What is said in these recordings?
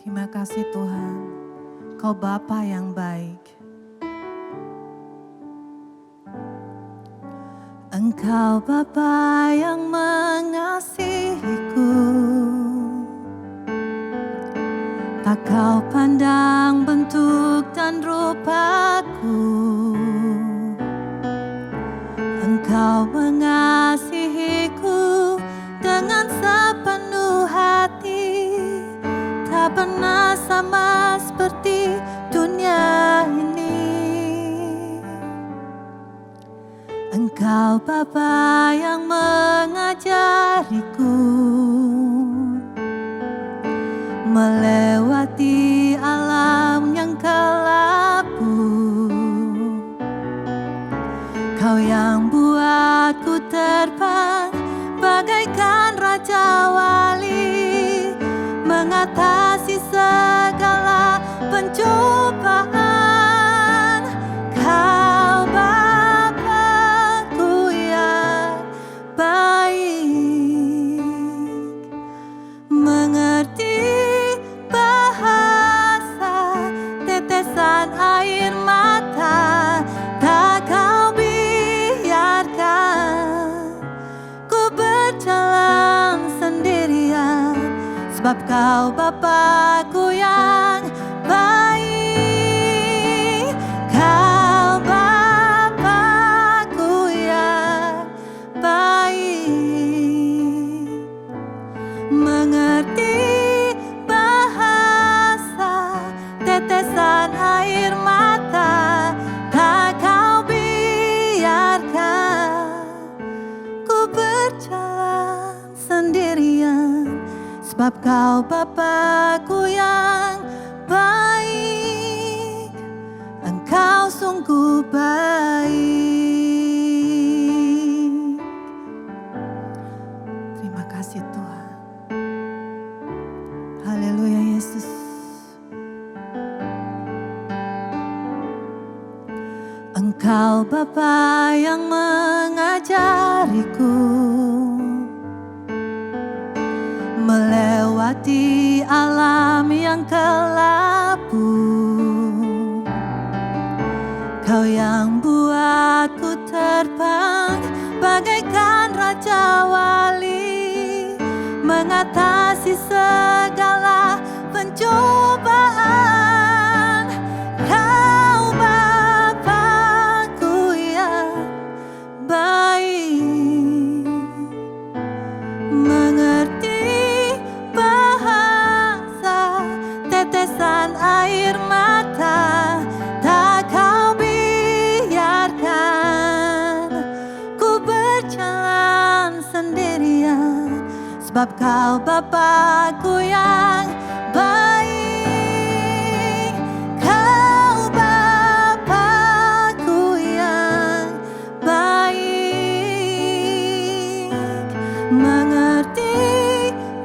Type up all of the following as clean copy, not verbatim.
Terima kasih Tuhan, Kau Bapa yang baik. Engkau Bapa yang mengasihiku, tak Kau pandang bentuk dan rupaku. Engkau mengasihiku dengan sepenuh hati, tak pernah sama seperti dunia ini. Engkau Bapa yang mengajariku melewati alam yang kelabu. Kau yang buatku terbang bagaikan raja wali, mengatasi segala pencobaan. Kau Bapa-Ku yang baik, mengerti bahasa tetesan air mata. Tak Kau biarkan ku berjalan sendirian, sebab Kau Bapa-Ku yang baik. Kau Bapa-Ku yang baik, mengerti bahasa tetesan air mata. Tak Kau biarkan ku berjalan sendirian, sebab Kau Bapa-Ku yang baik. Engkau sungguh baik. Terima kasih Tuhan. Haleluya Yesus. Engkau Bapa yang mengajariku melewati alam yang kelabu. Kau yang buatku terbang bagaikan raja wali, mengatasi segala pencobaan. Kau Bapa-Ku yang baik, mengerti bahasa tetesan air mata. Tak Kau biarkan ku berjalan sendirian, sebab Kau Bapa-Ku yang baik. Kau Bapa-Ku yang baik, mengerti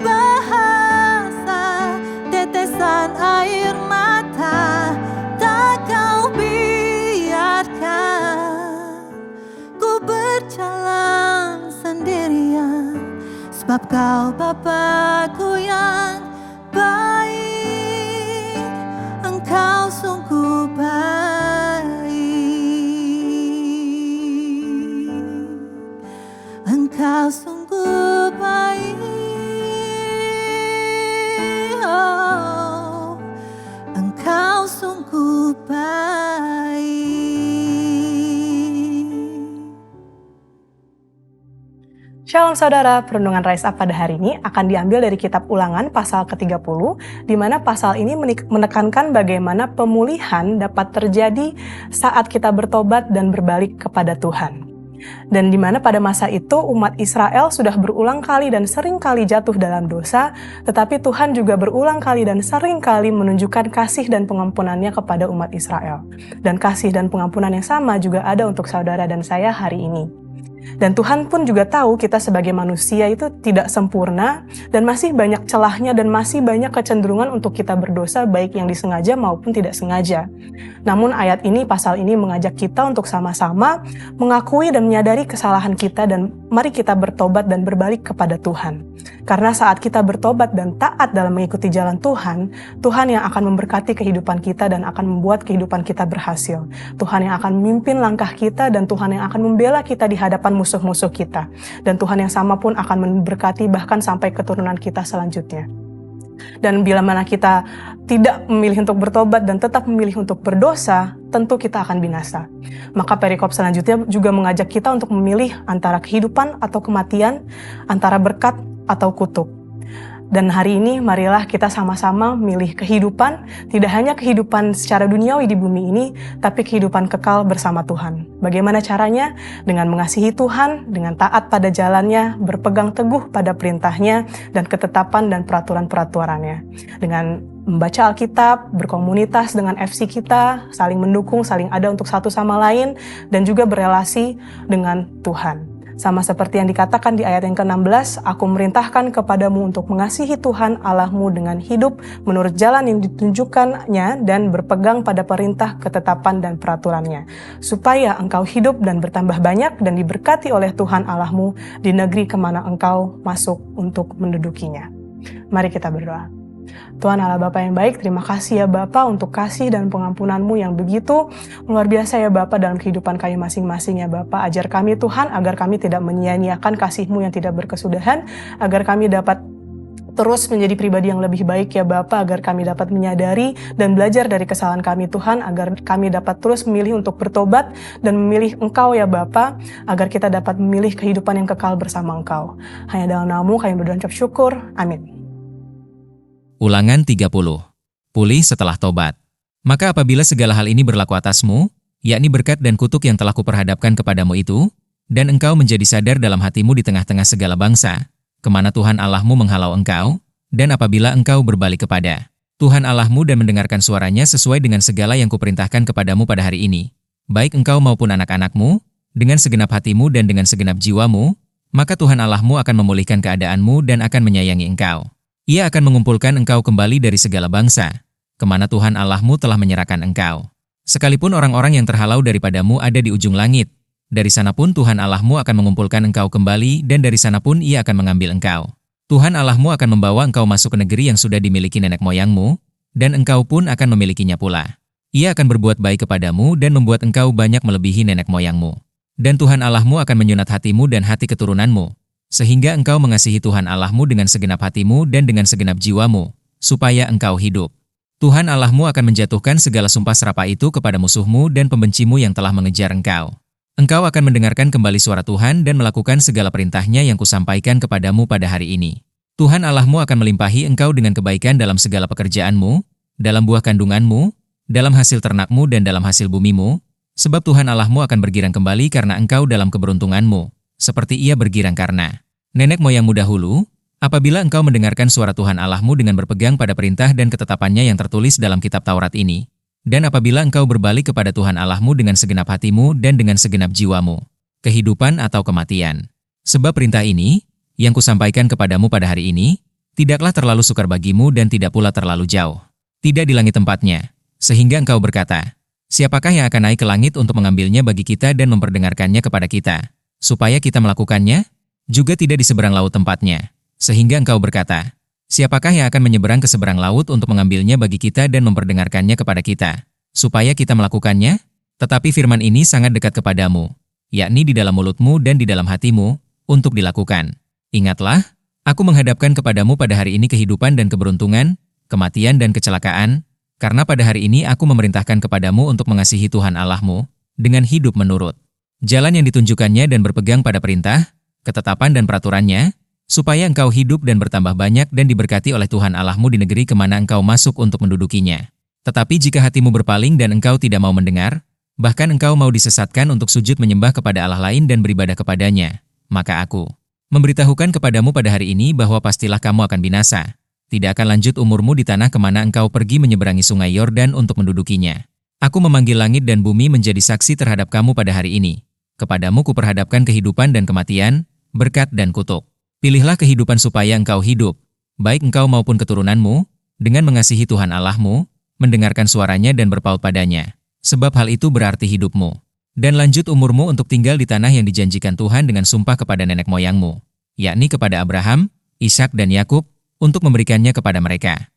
bahasa tetesan air mata. Tak Kau biarkan ku berjalan sendirian, sebab Kau Bapa-Ku yang baik. Engkau sungguh baik. Engkau sungguh baik. Oh, Engkau sungguh baik. Shalom saudara, perenungan Rise Up pada hari ini akan diambil dari kitab Ulangan pasal ke-30, di mana pasal ini menekankan bagaimana pemulihan dapat terjadi saat kita bertobat dan berbalik kepada Tuhan. Dan di mana pada masa itu umat Israel sudah berulang kali dan sering kali jatuh dalam dosa, tetapi Tuhan juga berulang kali dan sering kali menunjukkan kasih dan pengampunannya kepada umat Israel. Dan kasih dan pengampunan yang sama juga ada untuk saudara dan saya hari ini. Dan Tuhan pun juga tahu kita sebagai manusia itu tidak sempurna dan masih banyak celahnya dan masih banyak kecenderungan untuk kita berdosa baik yang disengaja maupun tidak sengaja. Namun ayat ini, pasal ini mengajak kita untuk sama-sama mengakui dan menyadari kesalahan kita dan mari kita bertobat dan berbalik kepada Tuhan. Karena saat kita bertobat dan taat dalam mengikuti jalan Tuhan, Tuhan yang akan memberkati kehidupan kita dan akan membuat kehidupan kita berhasil. Tuhan yang akan memimpin langkah kita dan Tuhan yang akan membela kita di hadapan musuh-musuh kita. Dan Tuhan yang sama pun akan memberkati bahkan sampai keturunan kita selanjutnya. Dan bila mana kita tidak memilih untuk bertobat dan tetap memilih untuk berdosa, tentu kita akan binasa. Maka perikop selanjutnya juga mengajak kita untuk memilih antara kehidupan atau kematian, antara berkat atau kutuk. Dan hari ini marilah kita sama-sama milih kehidupan, tidak hanya kehidupan secara duniawi di bumi ini, tapi kehidupan kekal bersama Tuhan. Bagaimana caranya? Dengan mengasihi Tuhan, dengan taat pada jalannya, berpegang teguh pada perintahnya, dan ketetapan dan peraturan-peraturannya. Dengan membaca Alkitab, berkomunitas dengan FC kita, saling mendukung, saling ada untuk satu sama lain, dan juga berelasi dengan Tuhan. Sama seperti yang dikatakan di ayat yang ke-16, aku merintahkan kepadamu untuk mengasihi Tuhan Allahmu dengan hidup menurut jalan yang ditunjukkannya dan berpegang pada perintah, ketetapan, dan peraturannya. Supaya engkau hidup dan bertambah banyak dan diberkati oleh Tuhan Allahmu di negeri kemana engkau masuk untuk mendudukinya. Mari kita berdoa. Tuhan Allah Bapa yang baik, terima kasih ya Bapa untuk kasih dan pengampunan-Mu yang begitu luar biasa ya Bapa dalam kehidupan kami masing-masing ya Bapa. Ajar kami Tuhan agar kami tidak menyia-nyiakan kasih-Mu yang tidak berkesudahan, agar kami dapat terus menjadi pribadi yang lebih baik ya Bapa, agar kami dapat menyadari dan belajar dari kesalahan kami Tuhan, agar kami dapat terus memilih untuk bertobat dan memilih Engkau ya Bapa, agar kita dapat memilih kehidupan yang kekal bersama Engkau. Hanya dalam nama-Mu kami berdoa dan ucap syukur. Amin. Ulangan 30. Pulih setelah tobat. Maka apabila segala hal ini berlaku atasmu, yakni berkat dan kutuk yang telah kuperhadapkan kepadamu itu, dan engkau menjadi sadar dalam hatimu di tengah-tengah segala bangsa, kemana Tuhan Allahmu menghalau engkau, dan apabila engkau berbalik kepada Tuhan Allahmu dan mendengarkan suaranya sesuai dengan segala yang kuperintahkan kepadamu pada hari ini, baik engkau maupun anak-anakmu, dengan segenap hatimu dan dengan segenap jiwamu, maka Tuhan Allahmu akan memulihkan keadaanmu dan akan menyayangi engkau. Ia akan mengumpulkan engkau kembali dari segala bangsa, kemana Tuhan Allahmu telah menyerahkan engkau. Sekalipun orang-orang yang terhalau daripadamu ada di ujung langit, dari sana pun Tuhan Allahmu akan mengumpulkan engkau kembali dan dari sana pun Ia akan mengambil engkau. Tuhan Allahmu akan membawa engkau masuk ke negeri yang sudah dimiliki nenek moyangmu, dan engkau pun akan memilikinya pula. Ia akan berbuat baik kepadamu dan membuat engkau banyak melebihi nenek moyangmu. Dan Tuhan Allahmu akan menyunat hatimu dan hati keturunanmu, sehingga engkau mengasihi Tuhan Allahmu dengan segenap hatimu dan dengan segenap jiwamu, supaya engkau hidup. Tuhan Allahmu akan menjatuhkan segala sumpah serapah itu kepada musuhmu dan pembencimu yang telah mengejar engkau. Engkau akan mendengarkan kembali suara Tuhan dan melakukan segala perintahnya yang kusampaikan kepadamu pada hari ini. Tuhan Allahmu akan melimpahi engkau dengan kebaikan dalam segala pekerjaanmu, dalam buah kandunganmu, dalam hasil ternakmu dan dalam hasil bumimu, sebab Tuhan Allahmu akan bergirang kembali karena engkau dalam keberuntunganmu, seperti Ia bergirang karena nenek moyangmu dahulu, apabila engkau mendengarkan suara Tuhan Allahmu dengan berpegang pada perintah dan ketetapannya yang tertulis dalam kitab Taurat ini, dan apabila engkau berbalik kepada Tuhan Allahmu dengan segenap hatimu dan dengan segenap jiwamu, kehidupan atau kematian. Sebab perintah ini, yang kusampaikan kepadamu pada hari ini, tidaklah terlalu sukar bagimu dan tidak pula terlalu jauh. Tidak di langit tempatnya, sehingga engkau berkata, siapakah yang akan naik ke langit untuk mengambilnya bagi kita dan memperdengarkannya kepada kita, supaya kita melakukannya? Juga tidak di seberang laut tempatnya, sehingga engkau berkata, siapakah yang akan menyeberang ke seberang laut untuk mengambilnya bagi kita dan memperdengarkannya kepada kita, supaya kita melakukannya? Tetapi firman ini sangat dekat kepadamu, yakni di dalam mulutmu dan di dalam hatimu, untuk dilakukan. Ingatlah, aku menghadapkan kepadamu pada hari ini kehidupan dan keberuntungan, kematian dan kecelakaan, karena pada hari ini aku memerintahkan kepadamu untuk mengasihi Tuhan Allahmu, dengan hidup menurut jalan yang ditunjukkannya dan berpegang pada perintah, ketetapan dan peraturannya, supaya engkau hidup dan bertambah banyak dan diberkati oleh Tuhan Allahmu di negeri kemana engkau masuk untuk mendudukinya. Tetapi jika hatimu berpaling dan engkau tidak mau mendengar, bahkan engkau mau disesatkan untuk sujud menyembah kepada Allah lain dan beribadah kepadanya, maka aku memberitahukan kepadamu pada hari ini bahwa pastilah kamu akan binasa. Tidak akan lanjut umurmu di tanah kemana engkau pergi menyeberangi sungai Yordan untuk mendudukinya. Aku memanggil langit dan bumi menjadi saksi terhadap kamu pada hari ini, Kepadamu kuperhadapkan kehidupan dan kematian, berkat dan kutuk. Pilihlah kehidupan supaya engkau hidup, baik engkau maupun keturunanmu, dengan mengasihi Tuhan Allahmu, mendengarkan suaranya dan berpaut padanya. Sebab hal itu berarti hidupmu. Dan lanjut umurmu untuk tinggal di tanah yang dijanjikan Tuhan dengan sumpah kepada nenek moyangmu, yakni kepada Abraham, Ishak dan Yakub, untuk memberikannya kepada mereka.